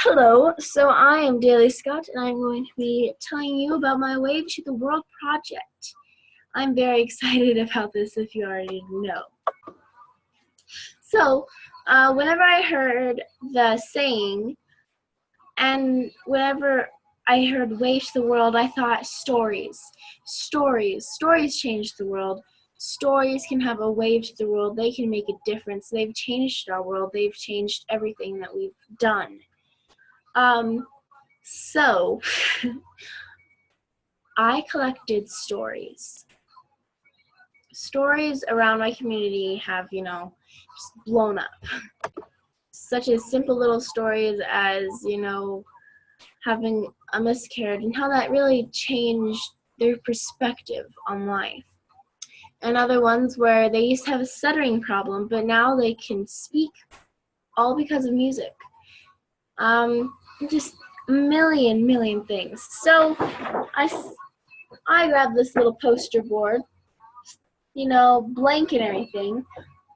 Hello, so I am Daily Scott, and I'm going to be telling you about my Wave to the World project. I'm very excited about this, if you already know. So, whenever I heard the saying, and whenever I heard Wave to the World, I thought stories. Stories change the world. Stories can have a wave to the world. They can make a difference. They've changed our world. They've changed everything that we've done. So I collected stories. Stories around my community have, just blown up. Such as simple little stories as, having a miscarriage and how that really changed their perspective on life. And other ones where they used to have a stuttering problem, but now they can speak all because of music. Just a million things. So I grabbed this little poster board, blank and everything,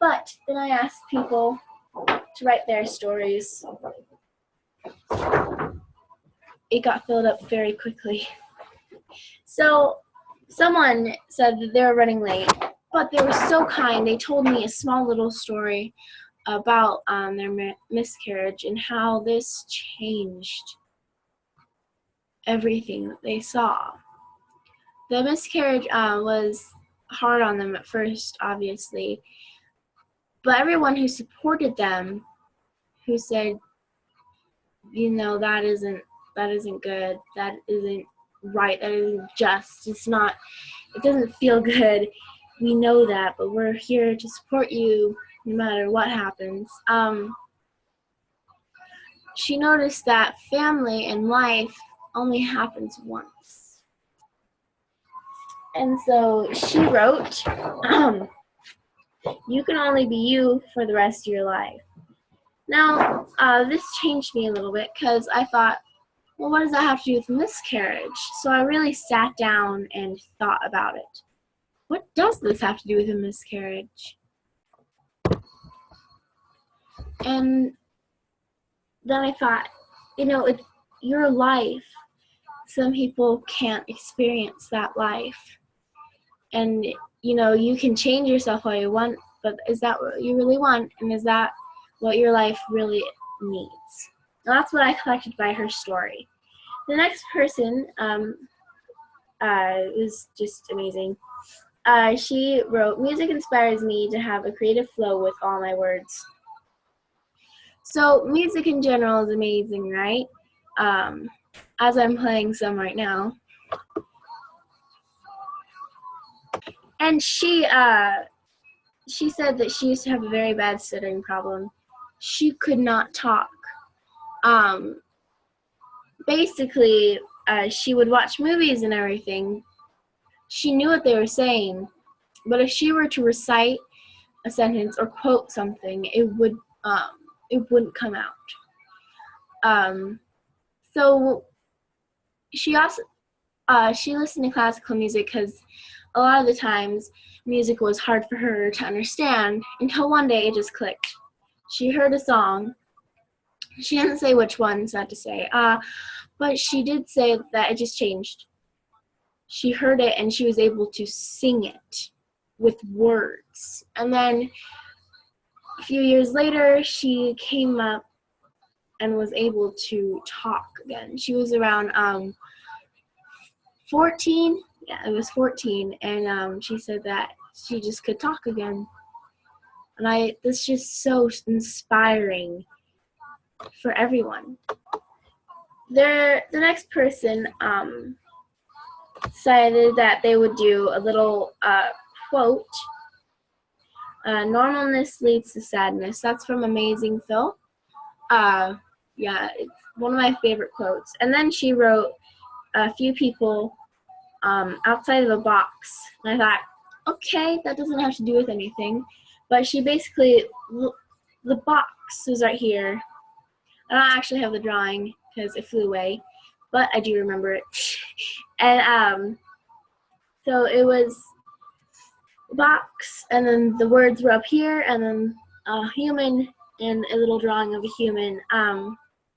but then I asked people to write their stories. It got filled up very quickly. So someone said that they were running late, but they were so kind. They told me a small little story about their miscarriage and how this changed everything that they saw. The miscarriage was hard on them at first, obviously, but everyone who supported them, who said, that isn't good, that isn't right, that isn't just, it doesn't feel good, we know that, but we're here to support you no matter what happens. She noticed that family and life only happens once. And so she wrote, you can only be you for the rest of your life. Now, this changed me a little bit because I thought, well, what does that have to do with miscarriage? So I really sat down and thought about it. What does this have to do with a miscarriage? And then I thought, it's your life. Some people can't experience that life. And, you can change yourself all you want, but is that what you really want? And is that what your life really needs? And that's what I collected by her story. The next person was just amazing. She wrote, music inspires me to have a creative flow with all my words. So music in general is amazing, right? As I'm playing some right now. And she said that she used to have a very bad stuttering problem. She could not talk. Basically, she would watch movies and everything. She knew what they were saying, but if she were to recite a sentence or quote something, it wouldn't come out. So she also she listened to classical music because a lot of the times music was hard for her to understand until one day it just clicked. She heard a song. She didn't say which one, sad to say, but she did say that it just changed. She heard it and she was able to sing it with words. And then a few years later, she came up and was able to talk again. She was around 14. Yeah, it was 14, and she said that she just could talk again. And that's just so inspiring for everyone. The next person decided that they would do a little quote. Normalness leads to sadness. That's from Amazing Phil. Yeah, it's one of my favorite quotes. And then she wrote a few people outside of the box. And I thought, okay, that doesn't have to do with anything. But she basically, the box was right here. I don't actually have the drawing because it flew away, but I do remember it. And so it was a box, and then the words were up here, and then a human and a little drawing of a human.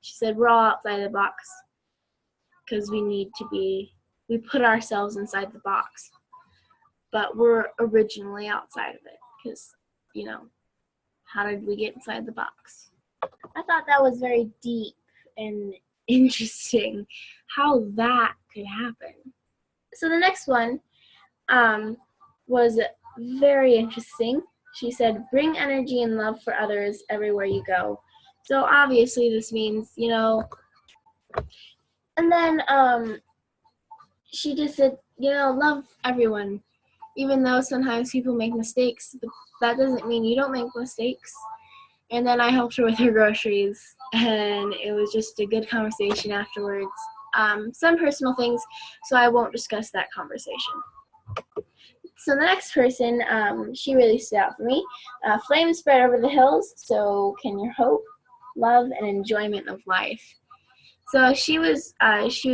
She said we're all outside the box because we put ourselves inside the box, but we're originally outside of it because, how did we get inside the box? I thought that was very deep and interesting how that could happen. So the next one was very interesting. She said, bring energy and love for others everywhere you go. So obviously this means, and then she just said, love everyone, even though sometimes people make mistakes, but that doesn't mean you don't make mistakes. And then I helped her with her groceries, and it was just a good conversation afterwards. Some personal things, so I won't discuss that conversation. So the next person, she really stood out for me. Flames spread over the hills, so can your hope, love, and enjoyment of life. So she was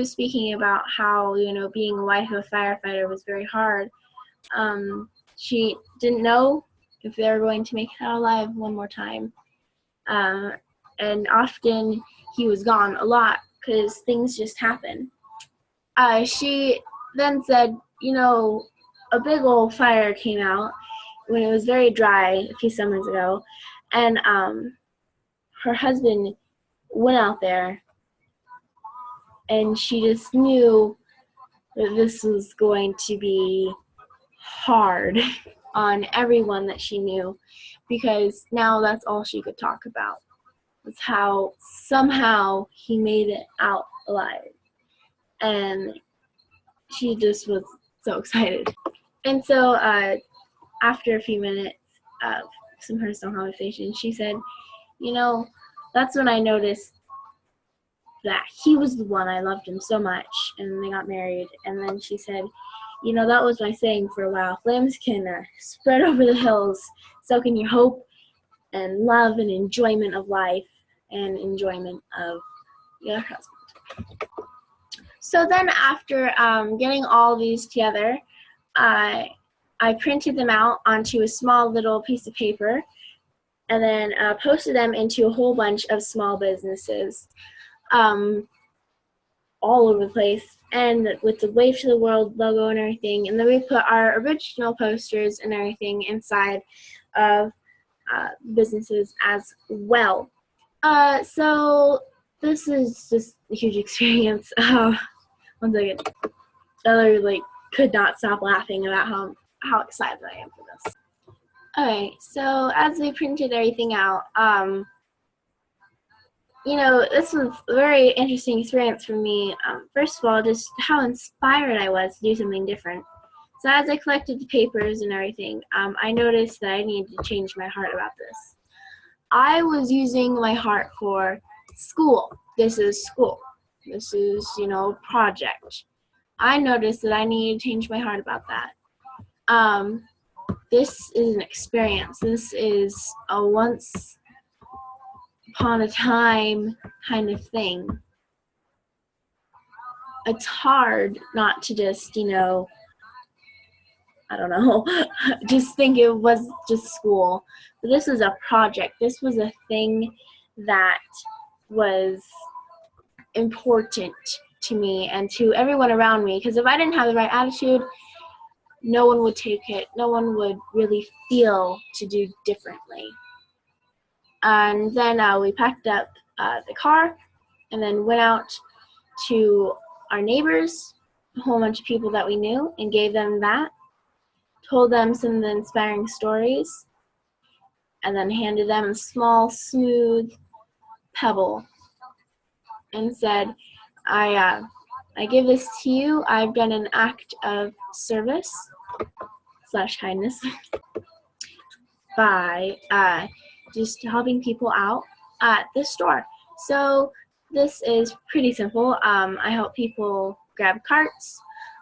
speaking about how, being a wife of a firefighter was very hard. She didn't know if they were going to make it out alive one more time. And often he was gone a lot because things just happen. She then said, a big old fire came out when it was very dry a few summers ago, and her husband went out there, and she just knew that this was going to be hard on everyone that she knew, because now that's all she could talk about. It's how somehow he made it out alive. And she just was so excited. And so after a few minutes of some personal conversation, she said, that's when I noticed that he was the one. I loved him so much. And they got married. And then she said, that was my saying for a while. Flames can spread over the hills. So can your hope and love and enjoyment of life and enjoyment of your husband. So then after getting all these together, I printed them out onto a small little piece of paper and then posted them into a whole bunch of small businesses all over the place, and with the Wave to the World logo and everything. And then we put our original posters and everything inside of businesses as well. So this is just a huge experience. One second. I literally could not stop laughing about how excited I am for this. Okay, so as we printed everything out, this was a very interesting experience for me. First of all, just how inspired I was to do something different. So as I collected the papers and everything, I noticed that I needed to change my heart about this. I was using my heart for school. This is school. This is, project. I noticed that I needed to change my heart about that. This is an experience. This is a once upon a time kind of thing. It's hard not to just, just think it was just school. But this is a project. This was a thing that was important to me and to everyone around me, because if I didn't have the right attitude, no one would take it. No one would really feel to do differently. And then we packed up the car and then went out to our neighbors, a whole bunch of people that we knew, and gave them that, told them some of the inspiring stories, and then handed them a small, smooth pebble and said, I give this to you. I've done an act of service / kindness by just helping people out at the store. So this is pretty simple. I help people grab carts.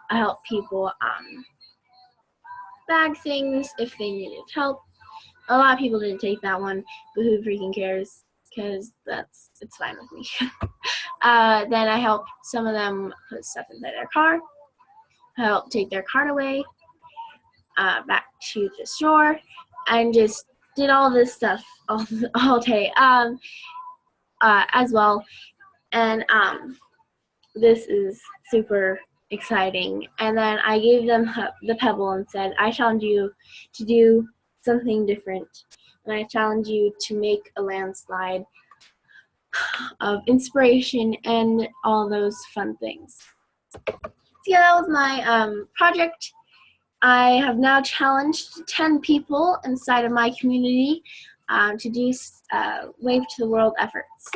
I help people bag things if they needed help. A lot of people didn't take that one, but who freaking cares? Because it's fine with me. Then I helped some of them put stuff inside their car. I helped take their cart away back to the store, and just did all this stuff all day as well. And this is super exciting. And then I gave them the pebble and said, I challenge you to do something different. And I challenge you to make a landslide of inspiration and all those fun things. So yeah, that was my project. I have now challenged 10 people inside of my community to do Wave to the World efforts.